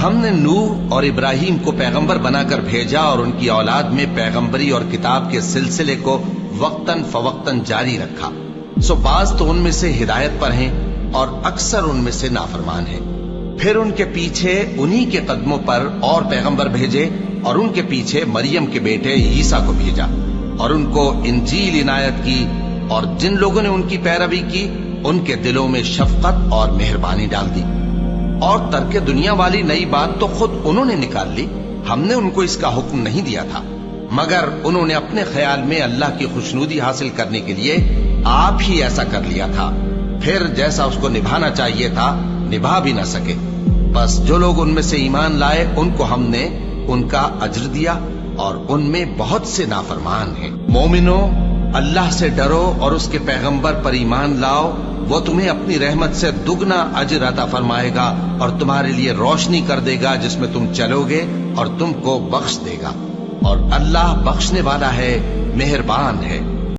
ہم نے نوح اور ابراہیم کو پیغمبر بنا کر بھیجا اور ان کی اولاد میں پیغمبری اور کتاب کے سلسلے کو وقتاً فوقتاً جاری رکھا، سو بعض تو ان میں سے ہدایت پر ہیں اور اکثر ان میں سے نافرمان ہیں۔ پھر ان کے پیچھے انہی کے قدموں پر اور پیغمبر بھیجے اور ان کے پیچھے مریم کے بیٹے عیسیٰ کو بھیجا اور ان کو انجیل عنایت کی، اور جن لوگوں نے ان کی پیروی کی ان کے دلوں میں شفقت اور مہربانی ڈال دی۔ اور ترک دنیا والی نئی بات تو خود انہوں نے نکال لی، ہم نے ان کو اس کا حکم نہیں دیا تھا، مگر انہوں نے اپنے خیال میں اللہ کی خوشنودی حاصل کرنے کے لیے آپ ہی ایسا کر لیا تھا، پھر جیسا اس کو نبھانا چاہیے تھا نبھا بھی نہ سکے۔ بس جو لوگ ان میں سے ایمان لائے ان کو ہم نے ان کا اجر دیا، اور ان میں بہت سے نافرمان ہیں۔ مومنو، اللہ سے ڈرو اور اس کے پیغمبر پر ایمان لاؤ، وہ تمہیں اپنی رحمت سے دگنا اجر عطا فرمائے گا اور تمہارے لیے روشنی کر دے گا جس میں تم چلو گے اور تم کو بخش دے گا، اور اللہ بخشنے والا ہے، مہربان ہے۔